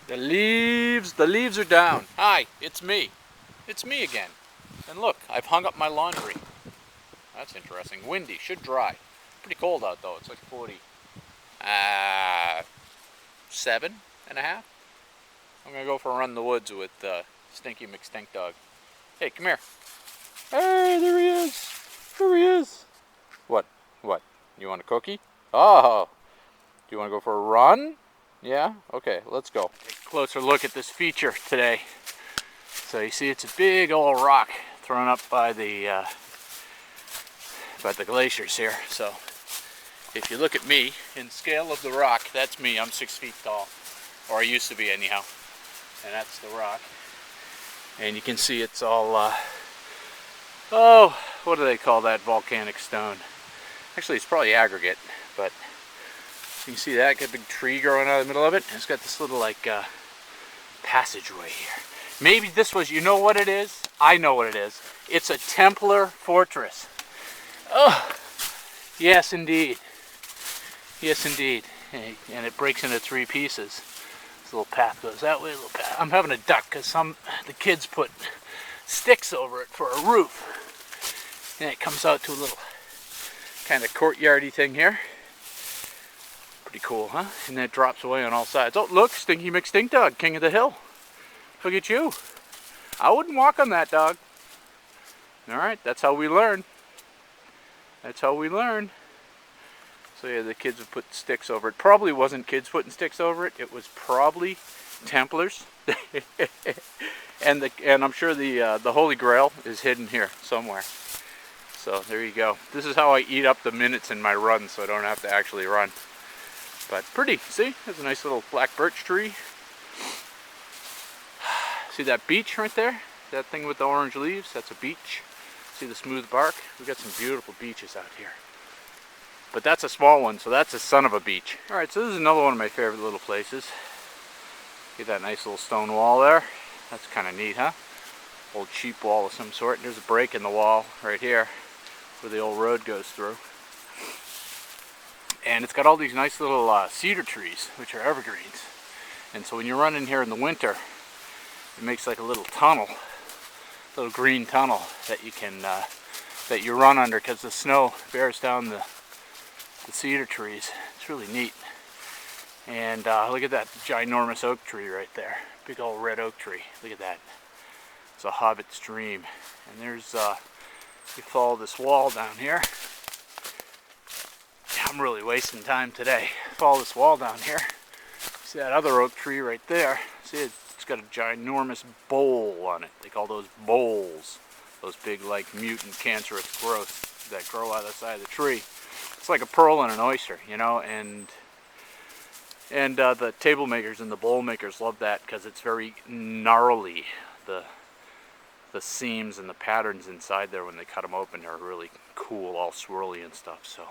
The leaves are down. Hi, it's me. It's me again. And look, I've hung up my laundry. That's interesting. Windy, should dry. Pretty cold out though. It's like 47.5. I'm gonna go for a run in the woods with Stinky McStink Dog. Hey, come here. Hey, there he is. There he is. What? What? You want a cookie? Oh. Do you want to go for a run? Yeah? Okay, let's go. Take a closer look at this feature today. So you see it's a big old rock thrown up by the glaciers here. So if you look at me, in scale of the rock, that's me. I'm 6 feet tall. Or I used to be anyhow. And that's the rock. And you can see it's all, oh, what do they call that volcanic stone? Actually, it's probably aggregate, but you can see that, got a big tree growing out of the middle of it. It's got this little like passageway here. Maybe this was, you know what it is? I know what it is. It's a Templar fortress. Oh, yes indeed. Yes indeed. And it breaks into 3 pieces. This little path goes that way, a little path. I'm having a duck because the kids put sticks over it for a roof. And it comes out to a little kind of courtyardy thing here. Pretty cool, huh? And then it drops away on all sides. Oh, look, Stinky McStink Dog, king of the hill. Look at you. I wouldn't walk on that, dog. All right, that's how we learn. That's how we learn. So yeah, the kids would put sticks over it. Probably wasn't kids putting sticks over it. It was probably Templars. and I'm sure the Holy Grail is hidden here somewhere. So there you go. This is how I eat up the minutes in my run, so I don't have to actually run. But pretty, see? There's a nice little black birch tree. See that beech right there? That thing with the orange leaves? That's a beech. See the smooth bark? We've got some beautiful beeches out here. But that's a small one, so that's a son of a beech. Alright, so this is another one of my favorite little places. Get that nice little stone wall there. That's kind of neat, huh? Old sheep wall of some sort. There's a break in the wall right here where the old road goes through. And it's got all these nice little cedar trees, which are evergreens. And so when you run in here in the winter, it makes like a little tunnel, little green tunnel that you can that you run under because the snow bears down the cedar trees. It's really neat. And look at that ginormous oak tree right there, big old red oak tree. Look at that. It's a hobbit stream, and there's you follow this wall down here. I'm really wasting time today. Follow this wall down here. See that other oak tree right there? See, it's got a ginormous bowl on it. They call those bowls. Those big, like, mutant cancerous growths that grow out of the side of the tree. It's like a pearl and an oyster, you know, and the table makers and the bowl makers love that because it's very gnarly. The seams and the patterns inside there when they cut them open are really cool, all swirly and stuff. So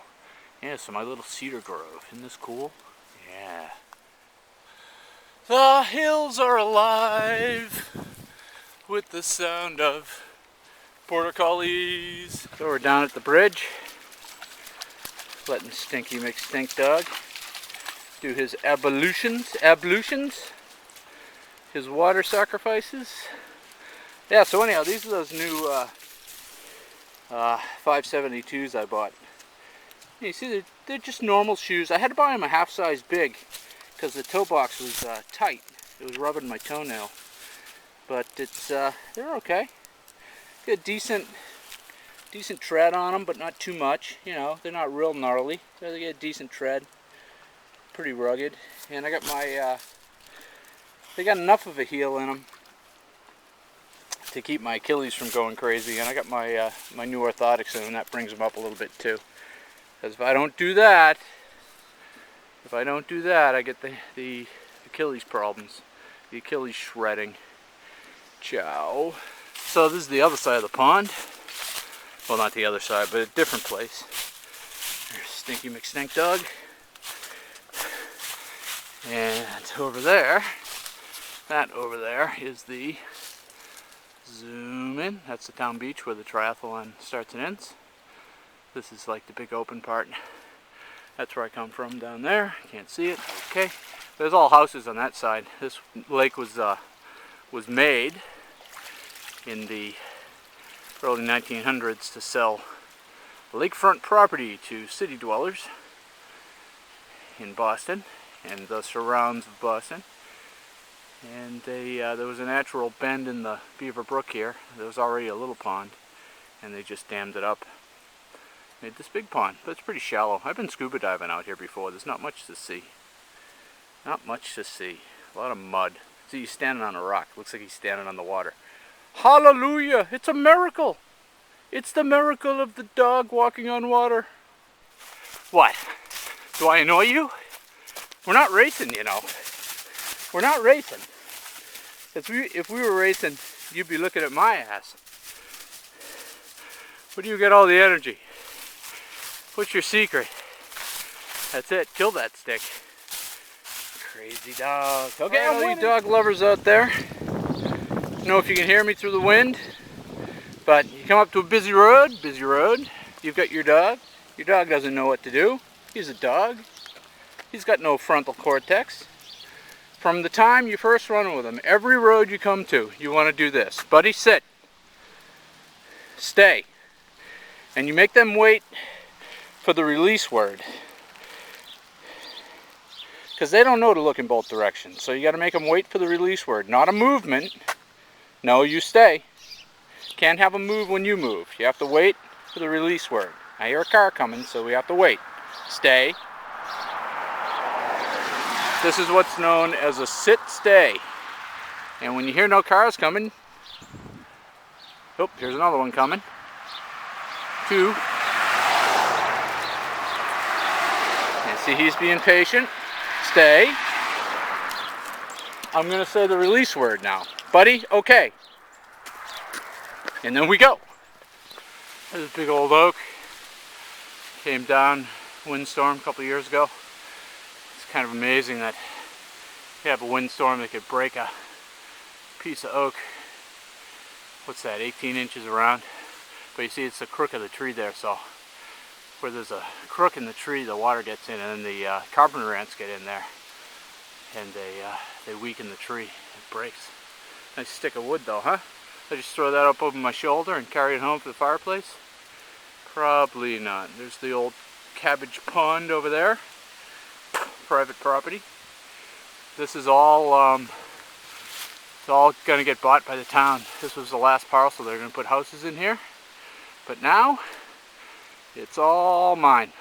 yeah, so my little Cedar Grove, isn't this cool? Yeah. The hills are alive with the sound of border collies. So we're down at the bridge, letting Stinky McStink Dog do his ablutions, his water sacrifices. Yeah, so anyhow, these are those new 572s I bought. You see, they're just normal shoes. I had to buy them a half size big because the toe box was tight. It was rubbing my toenail. But it's they're okay. Get decent tread on them, but not too much. You know, they're not real gnarly. So they get a decent tread. Pretty rugged. And I got my they got enough of a heel in them to keep my Achilles from going crazy. And I got my my new orthotics in them, and that brings them up a little bit too. Because if I don't do that, I get the Achilles problems, the Achilles shredding. Ciao. So this is the other side of the pond. Well, not the other side, but a different place. There's Stinky McStink Dog. And over there, that over there is the zoom in. That's the town beach where the triathlon starts and ends. This is like the big open part. That's where I come from down there. Can't see it. Okay. There's all houses on that side. This lake was made in the early 1900s to sell lakefront property to city dwellers in Boston and the surrounds of Boston. And there was a natural bend in the Beaver Brook here. There was already a little pond, and they just dammed it up. Made this big pond, but it's pretty shallow. I've been scuba diving out here before. There's not much to see. Not much to see. A lot of mud. See, he's standing on a rock. Looks like he's standing on the water. Hallelujah! It's a miracle! It's the miracle of the dog walking on water. What? Do I annoy you? We're not racing, you know. We're not racing. If we were racing, you'd be looking at my ass. Where do you get all the energy? What's your secret? That's it. Kill that stick. Crazy dog. Okay, all you dog lovers out there. I don't know if you can hear me through the wind, but you come up to a busy road, you've got your dog. Your dog doesn't know what to do. He's a dog. He's got no frontal cortex. From the time you first run with him, every road you come to, you want to do this. Buddy, sit. Stay. And you make them wait for the release word. Because they don't know to look in both directions. So you got to make them wait for the release word. Not a movement. No, you stay. Can't have them move when you move. You have to wait for the release word. I hear a car coming, so we have to wait. Stay. This is what's known as a sit-stay. And when you hear no cars coming, oh, here's another one coming. 2. And see, he's being patient. Stay. I'm going to say the release word now. Buddy, okay. And then we go. There's a big old oak. Came down, windstorm a couple of years ago. It's kind of amazing that you have a windstorm that could break a piece of oak. What's that, 18 inches around? But you see, it's the crook of the tree there, so where there's a crook in the tree, the water gets in, and then the carpenter ants get in there, and they weaken the tree. It breaks. Nice stick of wood, though, huh? I just throw that up over my shoulder and carry it home to the fireplace? Probably not. There's the old cabbage pond over there. Private property. This is all it's all going to get bought by the town. This was the last parcel. They're going to put houses in here. But now, it's all mine.